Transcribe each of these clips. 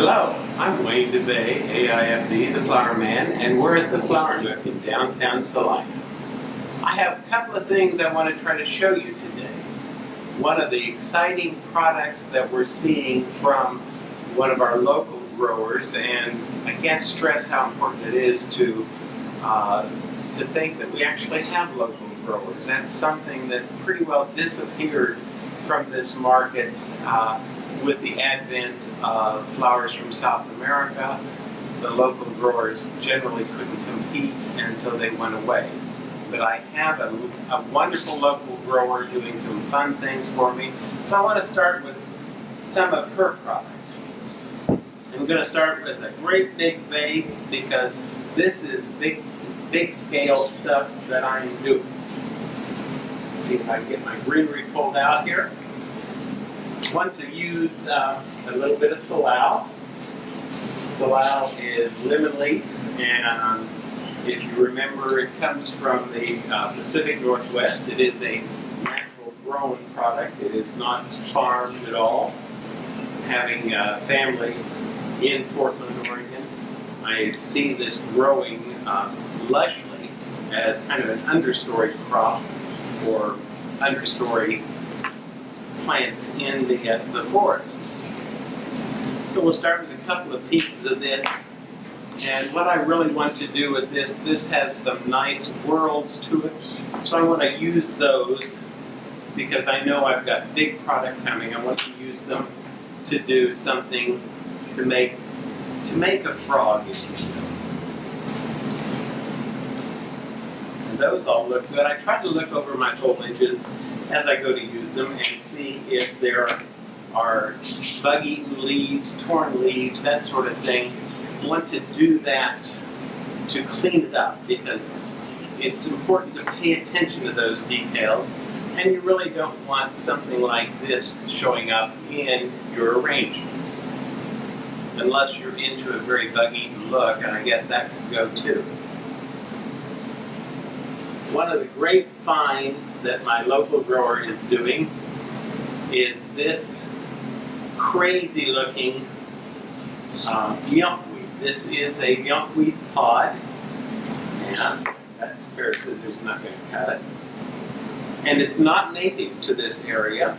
Hello, I'm Wayne DeBey, AIFD, the Flower Man, and we're at the Flower Nook in downtown Salina. I have a couple of things I want to try to show you today. One of the exciting products that we're seeing from one of our local growers, and I can't stress how important it is to think that we actually have local growers. That's something that pretty well disappeared from this market with the advent of flowers from South America. The local growers generally couldn't compete, and so they went away. But I have a wonderful local grower doing some fun things for me. So I want to start with some of her product. I'm going to start with a great big vase because this is big scale stuff that I'm doing. Let's see if I can get my greenery pulled out here. I want to use a little bit of Salal. Salal is lemon leaf, and if you remember, it comes from the Pacific Northwest. It is a natural grown product. It is not farmed at all. Having a family in Portland, Oregon, I see this growing lushly as kind of an understory crop or understory plants in the forest. So we'll start with a couple of pieces of this. And what I really want to do with this has some nice whorls to it. So I want to use those because I know I've got big product coming. I want to use them to do something to make a frog, if you will. And those all look good. I try to look over my foliages as I go to use them and see if there are bug-eaten leaves, torn leaves, that sort of thing. I want to do that to clean it up because it's important to pay attention to those details, and you really don't want something like this showing up in your arrangements unless you're into a very bug-eaten look, and I guess that could go too. One of the great finds that my local grower is doing is this crazy looking milkweed. This is a milkweed pod, and that pair of scissors is not going to cut it. And it's not native to this area.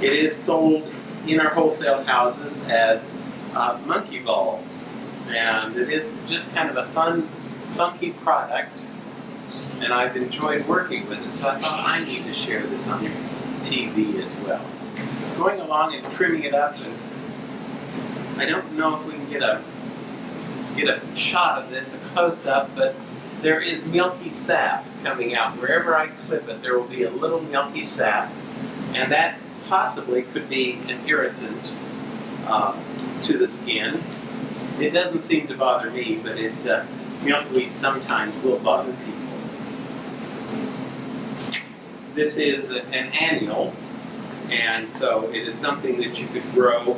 It is sold in our wholesale houses as monkey balls, and it is just kind of a fun, funky product. And I've enjoyed working with it, so I thought I need to share this on TV as well. Going along and trimming it up, and I don't know if we can get a shot of this, a close-up, but there is milky sap coming out. Wherever I clip it, there will be a little milky sap, and that possibly could be an irritant to the skin. It doesn't seem to bother me, but milkweed sometimes will bother people. This is an annual, and so it is something that you could grow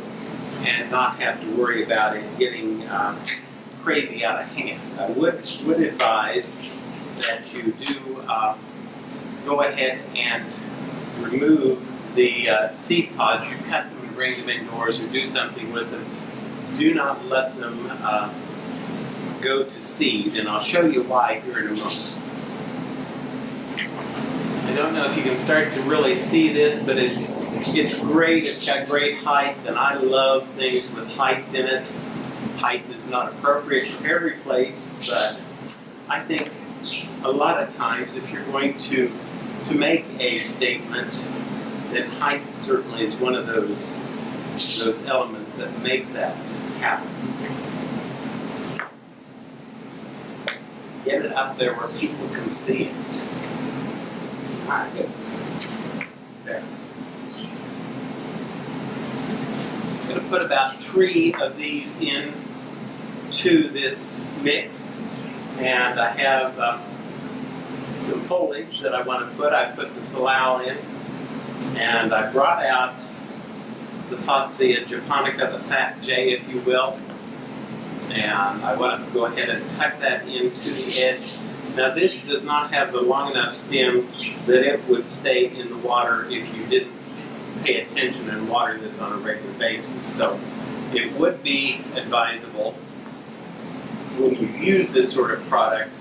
and not have to worry about it getting crazy out of hand. I would advise that you do go ahead and remove the seed pods. You cut them and bring them indoors or do something with them. Do not let them go to seed, and I'll show you why here in a moment. I don't know if you can start to really see this, but it's great. It's got great height, and I love things with height in it. Height is not appropriate for every place, but I think a lot of times if you're going to make a statement, then height certainly is one of those elements that makes that happen. Get it up there where people can see it. Ah, goodness. There. I'm going to put about 3 of these in to this mix, and I have some foliage that I want to put. I put the Salal in, and I brought out the Fatsia Japonica, the fat J, if you will, and I want to go ahead and tuck that into the edge. Now this does not have the long enough stem that it would stay in the water if you didn't pay attention and water this on a regular basis. So it would be advisable when you use this sort of product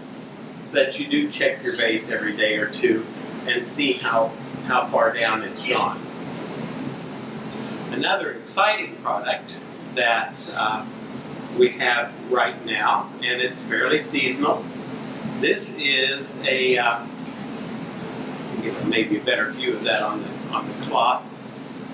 that you do check your vase every day or two and see how far down it's gone. Another exciting product that we have right now, and it's fairly seasonal. This is a maybe a better view of that on the cloth.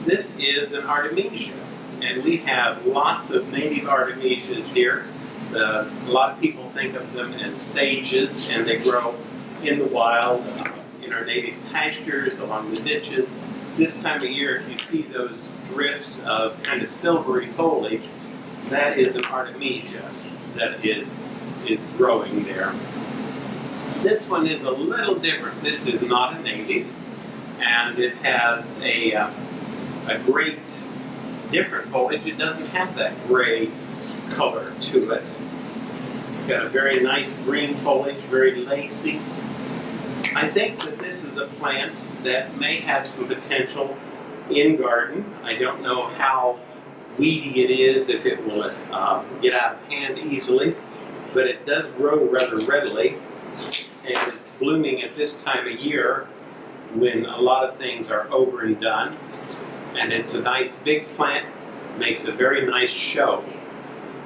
This is an Artemesia, and we have lots of native Artemesias here. A lot of people think of them as sages, and they grow in the wild, in our native pastures, along the ditches. This time of year, if you see those drifts of kind of silvery foliage, that is an Artemesia that is growing there. This one is a little different. This is not a native, and it has a great different foliage. It doesn't have that gray color to it. It's got a very nice green foliage, very lacy. I think that this is a plant that may have some potential in garden. I don't know how weedy it is, if it will get out of hand easily, but it does grow rather readily, and it's blooming at this time of year when a lot of things are over and done. And it's a nice big plant, makes a very nice show.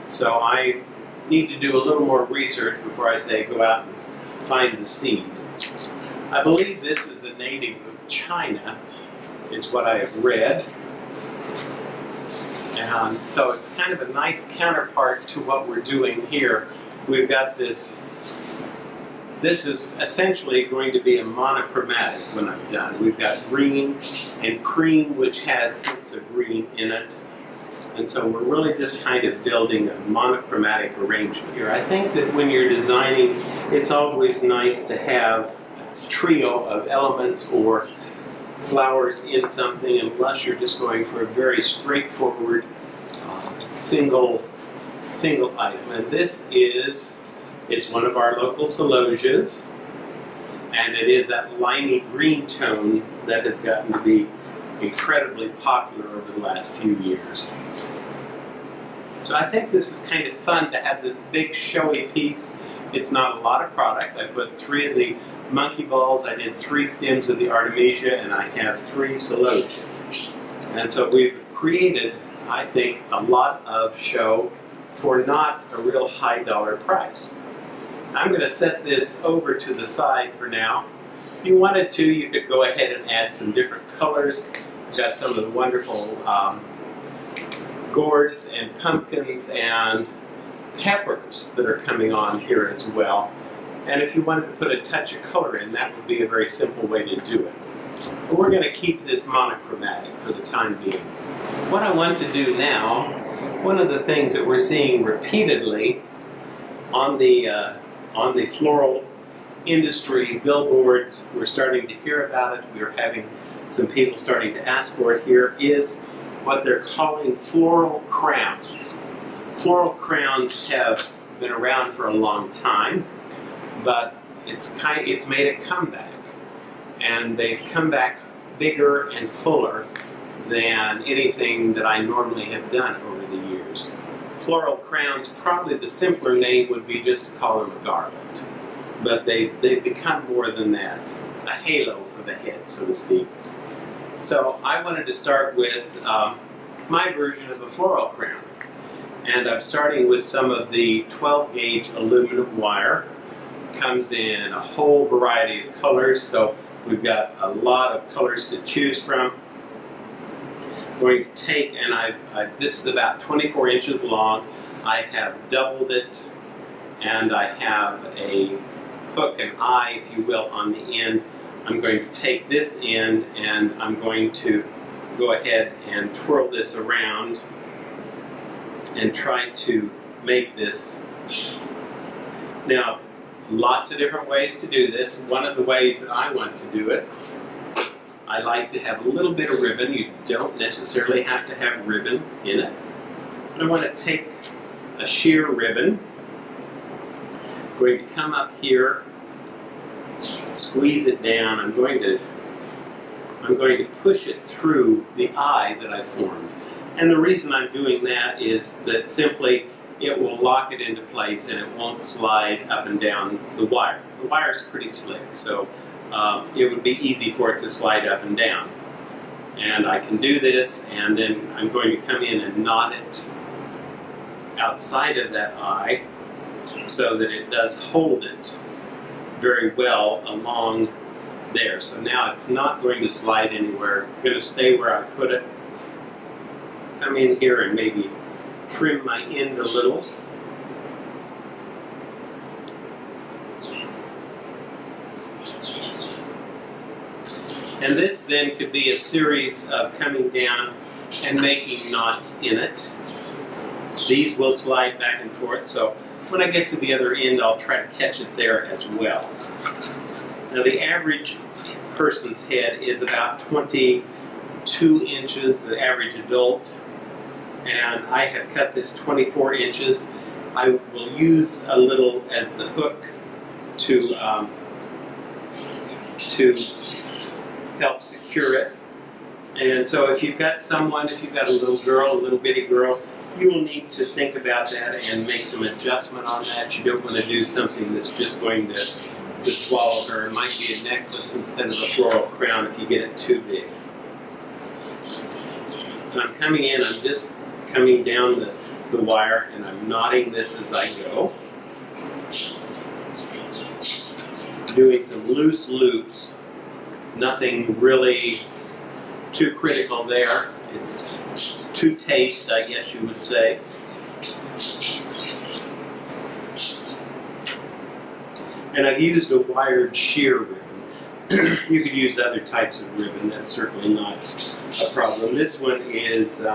So I need to do a little more research before I say go out and find the seed. I believe this is a native of China, is what I have read. And so it's kind of a nice counterpart to what we're doing here. We've got this is essentially going to be a monochromatic when I'm done. We've got green and cream, which has hints of green in it. And so we're really just kind of building a monochromatic arrangement here. I think that when you're designing, it's always nice to have a trio of elements or flowers in something, unless you're just going for a very straightforward single item. And this is, it's one of our local celosias, and it is that limey green tone that has gotten to be incredibly popular over the last few years. So I think this is kind of fun to have this big showy piece. It's not a lot of product. I put 3 of the monkey balls, I did 3 stems of the Artemesia, and I have 3 celosia. And so we've created, I think, a lot of show for not a real high dollar price. I'm going to set this over to the side for now. If you wanted to, you could go ahead and add some different colors. We've got some of the wonderful gourds and pumpkins and peppers that are coming on here as well. And if you wanted to put a touch of color in, that would be a very simple way to do it. But we're going to keep this monochromatic for the time being. What I want to do now, one of the things that we're seeing repeatedly on the floral industry billboards, we're starting to hear about it, we're having some people starting to ask for it here, is what they're calling floral crowns. Floral crowns have been around for a long time, but it's made a comeback, and they've come back bigger and fuller than anything that I normally have done over the years. Floral crowns, probably the simpler name would be just to call them a garland, but they've become more than that, a halo for the head, so to speak. So I wanted to start with my version of a floral crown, and I'm starting with some of the 12 gauge aluminum wire. Comes in a whole variety of colors, so we've got a lot of colors to choose from. I'm going to take, and this is about 24 inches long. I have doubled it, and I have a hook and eye, if you will, on the end. I'm going to take this end, and I'm going to go ahead and twirl this around and try to make this. Now, lots of different ways to do this. One of the ways that I want to do it, I like to have a little bit of ribbon. You don't necessarily have to have ribbon in it. But I want to take a sheer ribbon. I'm going to come up here, squeeze it down. I'm going to push it through the eye that I formed. And the reason I'm doing that is that simply it will lock it into place and it won't slide up and down the wire. The wire is pretty slick, so it would be easy for it to slide up and down. And I can do this, and then I'm going to come in and knot it outside of that eye so that it does hold it very well along there. So now it's not going to slide anywhere. It's going to stay where I put it. Come in here and maybe trim my end a little. And this then could be a series of coming down and making knots in it. These will slide back and forth, so when I get to the other end, I'll try to catch it there as well. Now the average person's head is about 22 inches, the average adult, and I have cut this 24 inches. I will use a little as the hook to help secure it. And so if you've got someone, if you've got a little girl, a little bitty girl, you will need to think about that and make some adjustment on that. You don't want to do something that's just going to swallow her. It might be a necklace instead of a floral crown if you get it too big. So I'm coming in, I'm just coming down the wire, and I'm knotting this as I go. Doing some loose loops. Nothing really too critical there. It's to taste, I guess you would say. And I've used a wired sheer ribbon. You could use other types of ribbon. That's certainly not a problem. This one is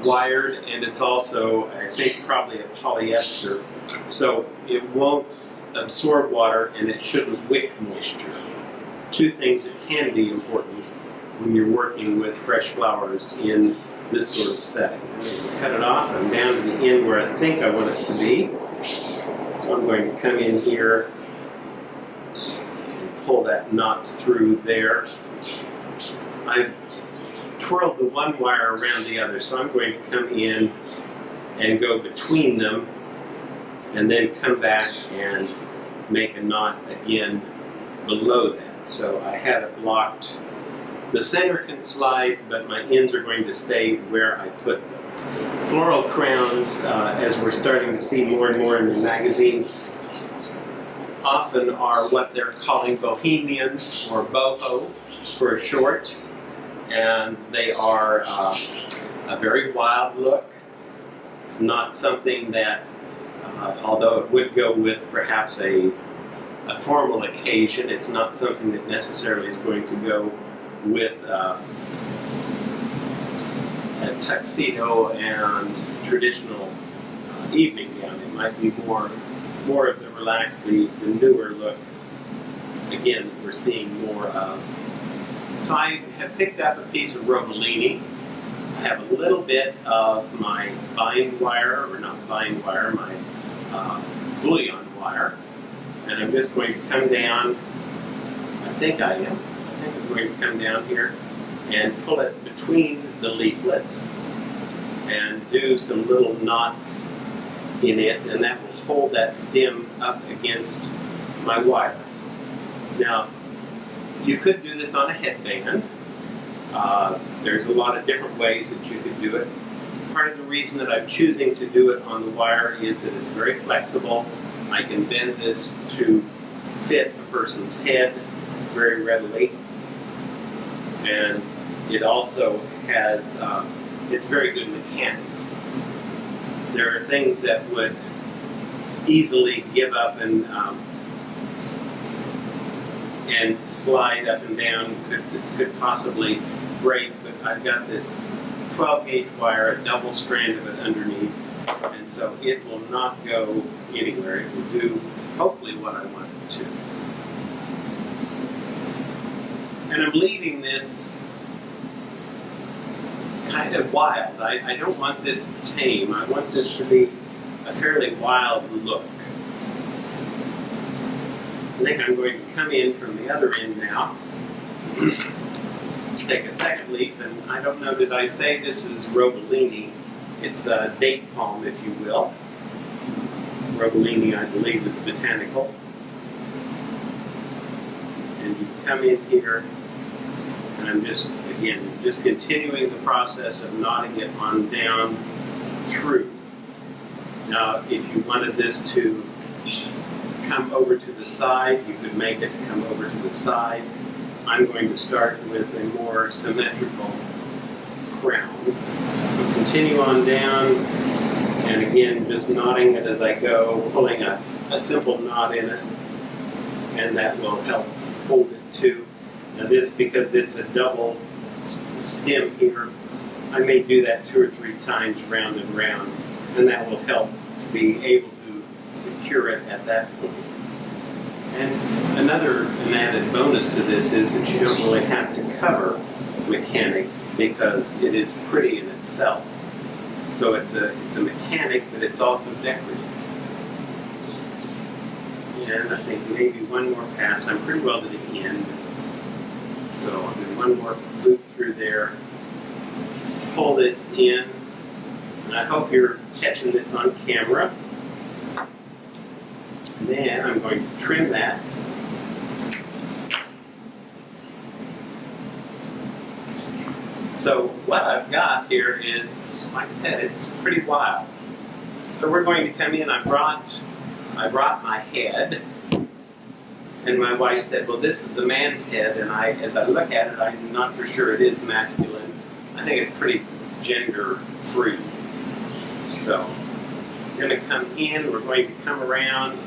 wired, and it's also, I think, probably a polyester. So it won't absorb water, and it shouldn't wick moisture. Two things that can be important when you're working with fresh flowers in this sort of setting. I'm going to cut it off. I'm down to the end where I think I want it to be. So I'm going to come in here and pull that knot through there. I've twirled the one wire around the other, so I'm going to come in and go between them and then come back and make a knot again below that. So I have it locked. The center can slide, but my ends are going to stay where I put them. Floral crowns, as we're starting to see more and more in the magazine, often are what they're calling bohemians, or boho for short. And they are a very wild look. It's not something that, although it would go with perhaps a formal occasion, it's not something that necessarily is going to go with a tuxedo and traditional evening gown. It might be more of the relaxed, the newer look, again, that we're seeing more of. So I have picked up a piece of Revelia. I have a little bit of my bind wire, or not bind wire, my bullion wire. And I'm just going to come down, I think I'm going to come down here and pull it between the leaflets and do some little knots in it, and that will hold that stem up against my wire. Now, you could do this on a headband. There's a lot of different ways that you could do it. Part of the reason that I'm choosing to do it on the wire is that it's very flexible. I can bend this to fit a person's head very readily. And it also has, it's very good mechanics. There are things that would easily give up and slide up and down, could possibly break, but I've got this 12 gauge wire, a double strand of it underneath, and so it will not go anywhere. It will do hopefully what I want it to. And I'm leaving this kind of wild. I don't want this tame. I want this to be a fairly wild look. I think I'm going to come in from the other end now take a second leaf, and I don't know, did I say this is Revelia? It's a date palm, if you will. Revelia, I believe, is botanical. And you come in here, and I'm just continuing the process of knotting it on down through. Now, if you wanted this to come over to the side, you could make it come over to the side. I'm going to start with a more symmetrical crown. So continue on down, and again, just knotting it as I go, pulling a simple knot in it, and that will help hold it too. Now this, because it's a double stem here, I may do that 2 or 3 times round and round, and that will help to be able to secure it at that point. And an added bonus to this is that you don't really have to cover mechanics because it is pretty in itself. So it's a mechanic, but it's also decorative. And I think maybe one more pass. I'm pretty well to the end. So I'll do one more loop through there. Pull this in. And I hope you're catching this on camera. And then I'm going to trim that. So what I've got here is, like I said, it's pretty wild. So we're going to come in. I brought my head, and my wife said, well, this is the man's head, and as I look at it, I'm not for sure it is masculine. I think it's pretty gender-free. So we're going to come in, we're going to come around,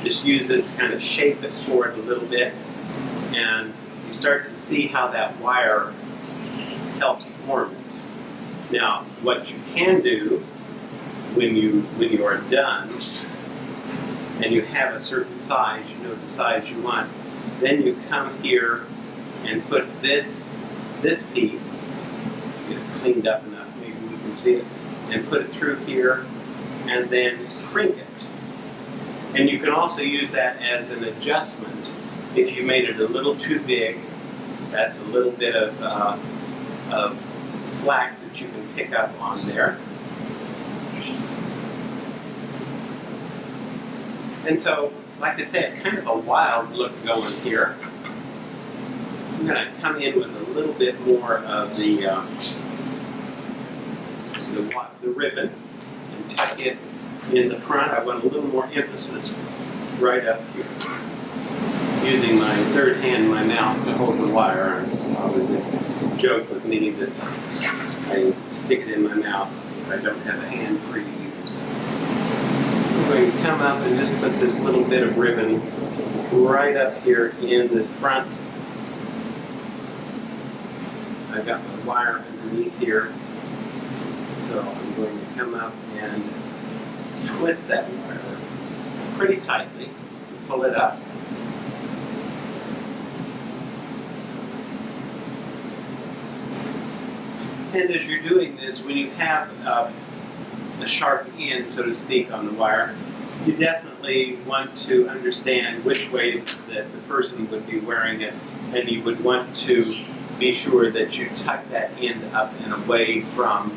just use this to kind of shape it forward a little bit, and you start to see how that wire helps form it. Now, what you can do when you are done, and you have a certain size, you know the size you want, then you come here and put this piece, get it cleaned up enough, maybe we can see it, and put it through here, and then crank it. And you can also use that as an adjustment. If you made it a little too big, that's a little bit of slack that you can pick up on there. And so, like I said, kind of a wild look going here. I'm going to come in with a little bit more of the ribbon and tuck it in the front. I want a little more emphasis right up here. Using my third hand in my mouth to hold the wire. It's always a joke with me that I stick it in my mouth if I don't have a hand free to use. I'm going to come up and just put this little bit of ribbon right up here in the front. I've got my wire underneath here, so I'm going to come up and twist that wire pretty tightly, pull it up. And as you're doing this, when you have a sharp end, so to speak, on the wire, you definitely want to understand which way that the person would be wearing it, and you would want to be sure that you tuck that end up and away from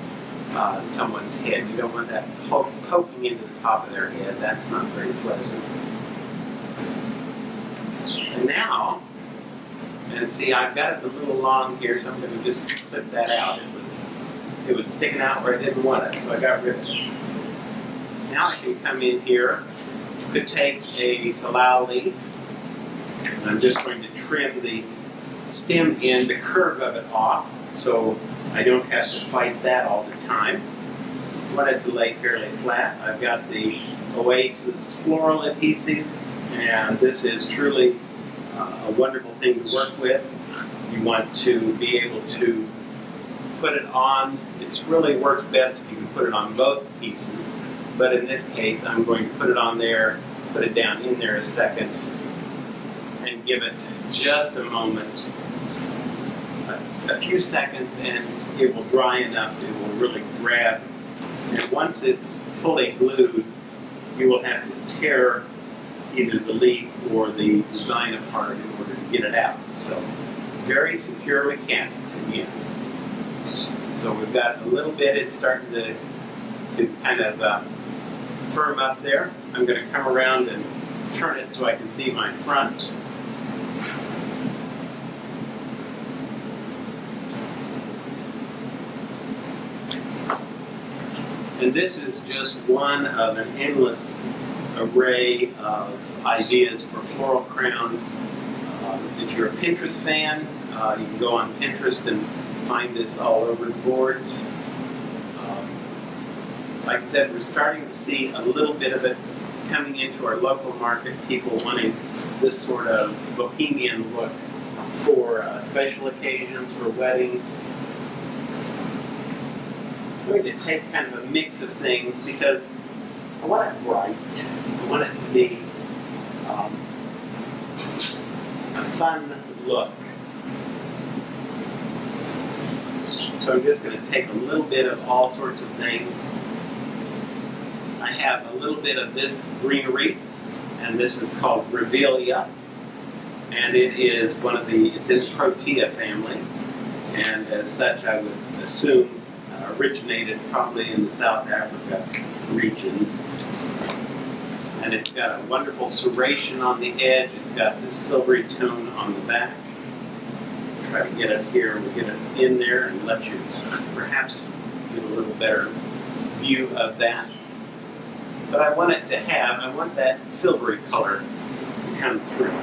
someone's head. You don't want that poking into the top of their head. That's not very pleasant. And now, and see, I've got it a little long here, so I'm going to just clip that out. It was sticking out where I didn't want it, so I got rid of it. Now I can come in here. You could take a Salal leaf, and I'm just going to trim the stem end, the curve of it off, so I don't have to fight that all the time. I want it to lay fairly flat. I've got the Oasis floral adhesive, and this is truly a wonderful thing to work with. You want to be able to put it on. It really works best if you can put it on both pieces, but in this case I'm going to put it on there, put it down in there a second, and give it just a moment, a few seconds, and it will dry enough, it will really grab. And once it's fully glued, you will have to tear either the leaf or the design apart in order to get it out. So very secure mechanics again. So we've got a little bit, it's starting to kind of firm up there. I'm going to come around and turn it so I can see my front. And this is just one of an endless array of ideas for floral crowns. If you're a Pinterest fan, you can go on Pinterest and find this all over the boards. Like I said, we're starting to see a little bit of it coming into our local market, people wanting this sort of bohemian look for special occasions, for weddings. I'm going to take kind of a mix of things because I want it bright. I want it to be a fun look. So I'm just going to take a little bit of all sorts of things. I have a little bit of this greenery, and this is called Revelia, and it is it's in the Protea family, and as such I would assume originated probably in the South Africa regions. And it's got a wonderful serration on the edge. It's got this silvery tone on the back. Try to get it here. We'll get it in there and let you perhaps get a little better view of that. But I want that silvery color to come through.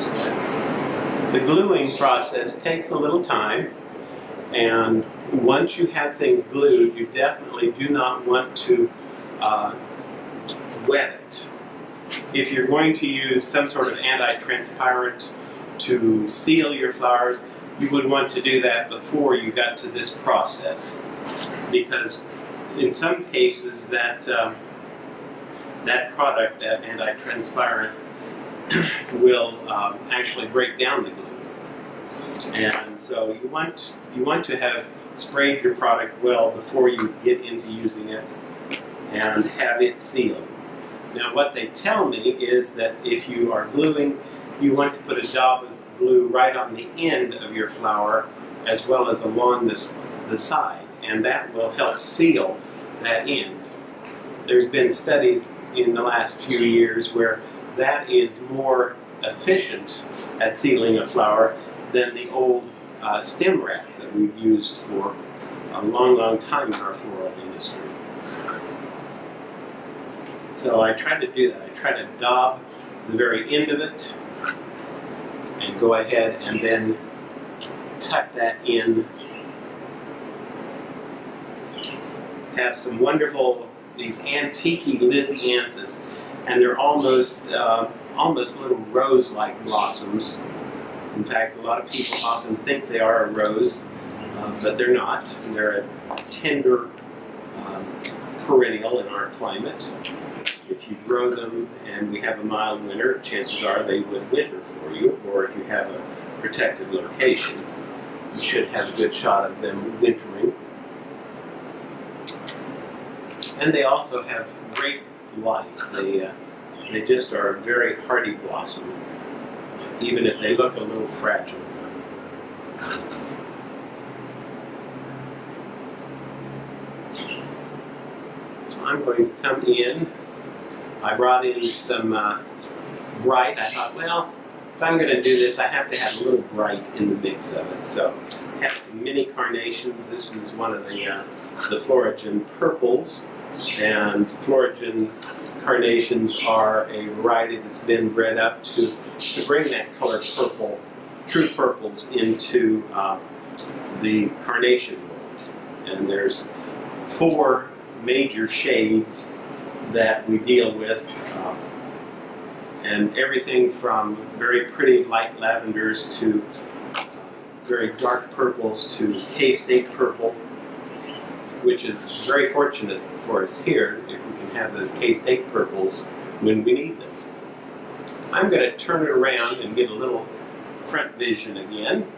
The gluing process takes a little time, and once you have things glued, you definitely do not want to wet it. If you're going to use some sort of anti-transparent to seal your flowers, you would want to do that before you got to this process, because in some cases that product, that anti-transparent, will actually break down the glue. And so you want to have sprayed your product well before you get into using it and have it sealed. Now what they tell me is that if you are gluing, you want to put a dab of glue right on the end of your flower as well as along the side, and that will help seal that end. There's been studies in the last few years where that is more efficient at sealing a flower than the old stem wrap that we've used for a long, long time in our floral industry. So I try to do that. I try to dab the very end of it and go ahead and then tuck that in. Have some wonderful, these antique Lysianthus, and they're almost little rose-like blossoms. In fact, a lot of people often think they are a rose, but they're not. They're a tender perennial in our climate. If you grow them and we have a mild winter, chances are they would winter for you, or if you have a protected location, you should have a good shot of them wintering. And they also have great life. They just are a very hardy blossom, even if they look a little fragile. So I'm going to come in. I brought in some bright. I thought, well, if I'm going to do this, I have to have a little bright in the mix of it. So I have some mini carnations. This is one of the Florigene purples. And Florigene Carnations are a variety that's been bred up to bring that color purple, true purples, into the carnation world. And there's 4 major shades that we deal with, and everything from very pretty light lavenders to very dark purples to K-State purple, which is very fortunate for us here if we can have those K-State purples when we need them. I'm going to turn it around and get a little front vision again,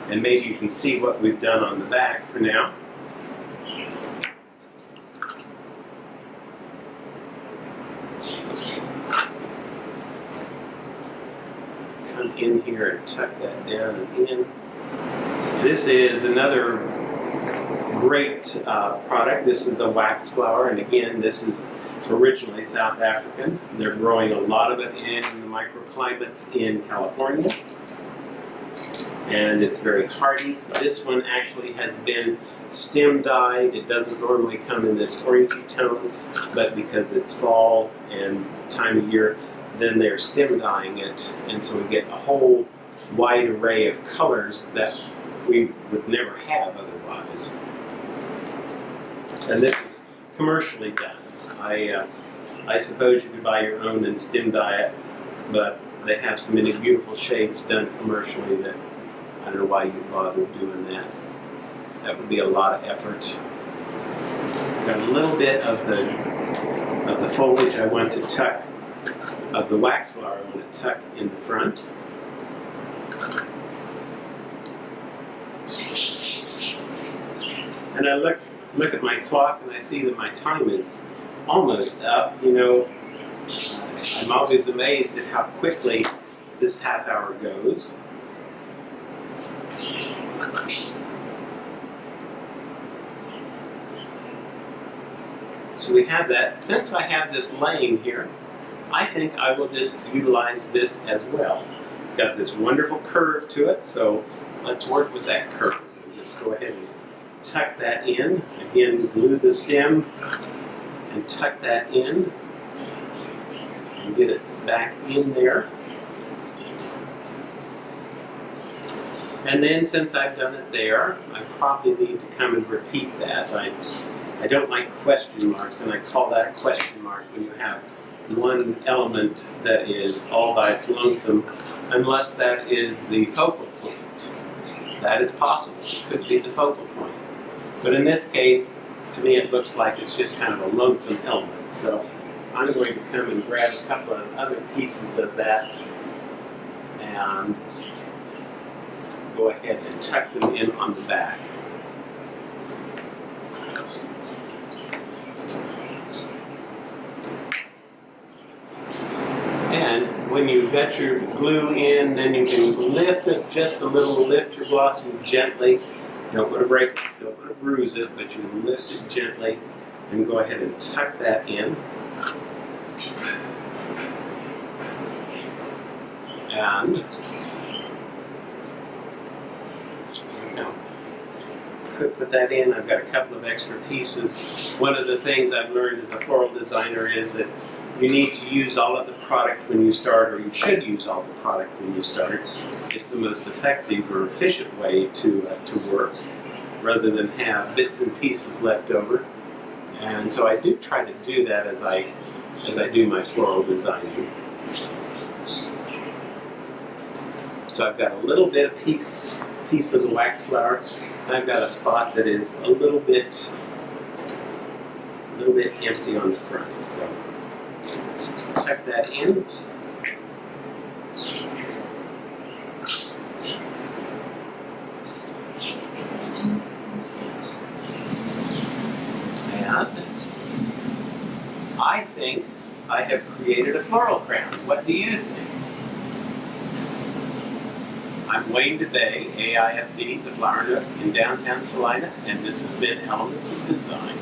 and maybe you can see what we've done on the back for now. Come in here and tuck that down and in. This is another great product. This is a wax flower, and again, this is originally South African. They're growing a lot of it in the microclimates in California, and it's very hardy. This one actually has been stem dyed. It doesn't normally come in this orangey tone, but because it's fall and time of year, then they're stem dyeing it, and so we get a whole wide array of colors that we would never have otherwise. And this is commercially done. I suppose you could buy your own and stem dye it, but they have so many beautiful shades done commercially that I don't know why you bother doing that. That would be a lot of effort. Got a little bit of the foliage I want to tuck, of the wax flower I want to tuck in the front. And I look at my clock and I see that my time is almost up. You know, I'm always amazed at how quickly this half hour goes. So we have that. Since I have this laying here, I think I will just utilize this as well. It's got this wonderful curve to it, so let's work with that curve. Just go ahead and tuck that in. Again, glue the stem and tuck that in and get it back in there. And then since I've done it there, I probably need to come and repeat that. I don't like question marks, and I call that a question mark when you have one element that is all by its lonesome, unless that is the focal point. That is possible. It could be the focal point. But in this case, to me it looks like it's just kind of a lonesome element. So I'm going to come and grab a couple of other pieces of that and go ahead and tuck them in on the back. And when you've got your glue in, then you can lift it just a little, lift your blossom gently. You don't want to break it, you don't want to bruise it, but you lift it gently and go ahead and tuck that in. And there we go. Put that in. I've got a couple of extra pieces. One of the things I've learned as a floral designer is that you need to use all of the product when you start, or you should use all the product when you start. It's the most effective or efficient way to work, rather than have bits and pieces left over. And so I do try to do that as I do my floral designing. So I've got a little bit of piece of the wax flower, and I've got a spot that is a little bit empty on the front. So tuck that in. And I think I have created a floral crown. What do you think? I'm DeBey, AIFD, the Flower Nook in downtown Salina, and this has been Elements of Design.